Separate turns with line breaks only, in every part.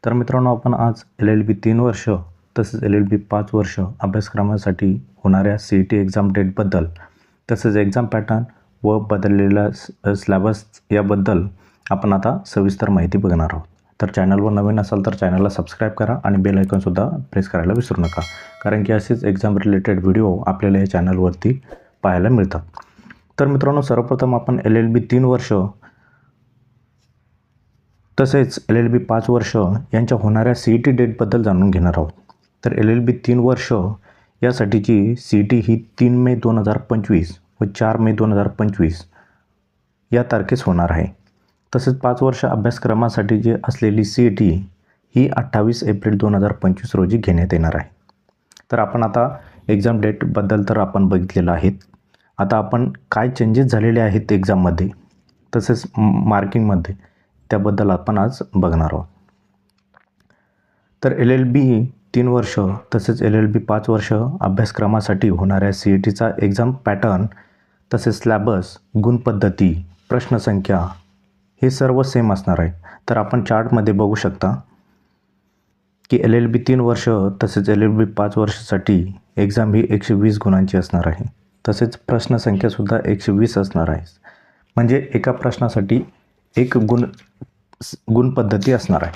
तर मित्रांनो, आपण आज LLB 3 वर्ष तसेच LLB 5 वर्ष अभ्यासक्रमासाठी होणाऱ्या CET एक्झाम डेटबद्दल तसेच एक्झाम पॅटर्न व बदललेला सिलेबस याबद्दल आपण आता सविस्तर माहिती बघणार आहोत. तर चॅनलवर नवीन असाल तर चॅनलला सबस्क्राईब करा आणि बेल आयकॉनसुद्धा प्रेस करायला विसरू नका, कारण की असेच एक्झाम रिलेटेड व्हिडिओ आपल्याला या चॅनलवरती पाहायला मिळतात. तर मित्रांनो, सर्वप्रथम आपण LLB 3 वर्ष तसेच LLB 5 वर्ष यांच्या होणाऱ्या CET डेटबद्दल जाणून घेणार आहोत. तर LLB 3 वर्ष यासाठीची CET ही 3 मे 2025 व 4 मे 2025 या तारखेस होणार आहे. तसेच 5 वर्ष अभ्यासक्रमासाठी जी असलेली CET ही 28 एप्रिल 2025 रोजी घेण्यात येणार आहे. तर आपण आता एक्झाम डेटबद्दल तर आपण बघितलेलं आहे. आता आपण काय चेंजेस झालेले आहेत एक्झाममध्ये तसेच मार्किंगमध्ये त्याबद्दल आपण आज बघणार आहोत. तर LLB 3 वर्ष तसेच LLB 5 वर्ष अभ्यासक्रमासाठी होणाऱ्या CETचा एक्झाम पॅटर्न तसेच सिलेबस, गुणपद्धती, प्रश्नसंख्या हे सर्व सेम असणार आहे. तर आपण चार्टमध्ये बघू शकता की LLB 3 वर्ष तसेच LLB 5 वर्षासाठी एक्झाम ही 120 गुणांची असणार आहे. तसेच प्रश्नसंख्यासुद्धा 120 असणार आहे. म्हणजे एका प्रश्नासाठी एक गुणपद्धती असणार आहे.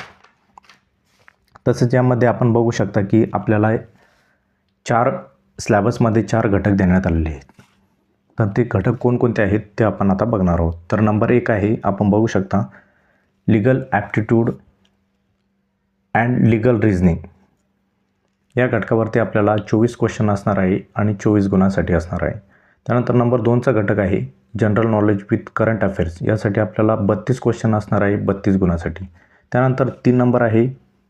तसेच यामध्ये आपण बघू शकता की आपल्याला 4 सिलेबसमध्ये 4 घटक देण्यात आलेले आहेत. तर ते घटक कोणकोणते आहेत ते आपण आता बघणार आहोत. तर नंबर 1 आहे, आपण बघू शकता, legal aptitude and legal reasoning. या घटकावरती आपल्याला 24 क्वेश्चन असणार आहे आणि 24 गुणांसाठी असणार आहे. त्यानंतर नंबर 2चा घटक आहे general knowledge with current affairs. यासाठी आपल्याला 32 क्वेश्चन असणार आहे 32 गुणांसाठी. त्यानंतर 3 नंबर आहे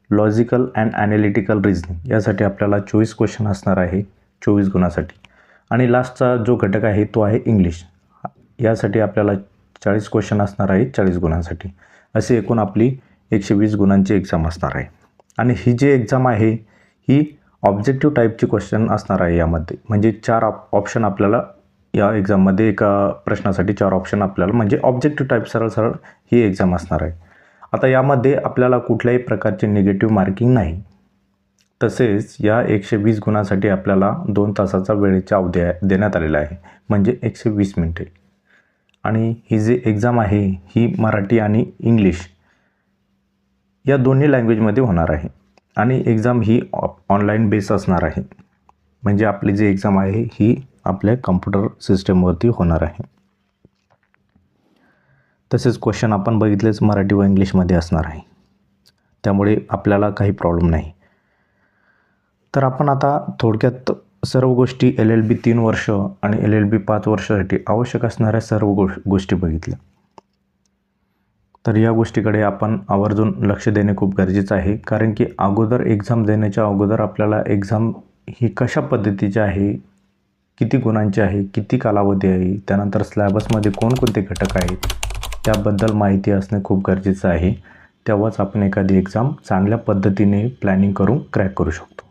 लॉजिकल अँड ॲनालिटिकल रिझनिंग. यासाठी आपल्याला 24 क्वेश्चन असणार आहे 24 गुणांसाठी. आणि लास्टचा जो घटक आहे तो आहे इंग्लिश. यासाठी आपल्याला 40 क्वेश्चन असणार आहे 40 गुणांसाठी. अशी एकूण आपली 120 गुणांची एक्झाम असणार आहे. आणि ही जी एक्झाम आहे ही ऑब्जेक्टिव्ह टाईपची क्वेश्चन असणार आहे. यामध्ये म्हणजे 4 ऑप्शन आपल्याला या एक्झाममध्ये एका प्रश्नासाठी 4 ऑप्शन आपल्याला म्हणजे ऑब्जेक्टिव्ह टाईप सरळ ही एक्झाम असणार आहे. आता यामध्ये आपल्याला कुठल्याही प्रकारचे निगेटिव्ह मार्किंग नाही. तसेच या 120 गुणांसाठी आपल्याला 2 तासाचा वेळेचा अवधी देण्यात आलेला आहे, म्हणजे 120 मिनिटे. आणि ही जी एक्झाम आहे ही मराठी आणि इंग्लिश या दोन्ही लँग्वेजमध्ये होणार आहे. आणि एक्झाम ही ऑनलाईन बेस असणार आहे. म्हणजे आपली जी एक्झाम आहे ही आपल्या कम्प्युटर सिस्टमवरती होणार आहे. तसेच क्वेश्चन आपण बघितलेच मराठी व इंग्लिशमध्ये असणार आहे, त्यामुळे आपल्याला काही प्रॉब्लेम नाही. तर आपण आता थोडक्यात सर्व गोष्टी LLB 3 वर्ष आणि LLB 5 वर्षासाठी आवश्यक असणाऱ्या सर्व गोष्टी बघितल्या. तर या गोष्टीकडे आपण आवर्जून लक्ष देणे खूप गरजेचं आहे, कारण की अगोदर एक्झाम देण्याच्या अगोदर आपल्याला एक्झाम ही कशा पद्धतीची आहे, किती गुणांची आहे, किती कालावधी आहे, त्यानंतर सिलेबसमध्ये कोणकोणते घटक आहेत त्याबद्दल माहिती असणे खूप गरजेचं आहे. तेव्हाच आपण एखादी एक्झाम चांगल्या पद्धतीने प्लॅनिंग करून क्रॅक करू शकतो.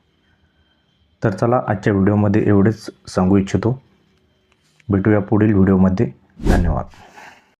तर चला, आजच्या व्हिडिओमध्ये एवढेच सांगू इच्छितो. भेटूया पुढील व्हिडिओमध्ये. धन्यवाद.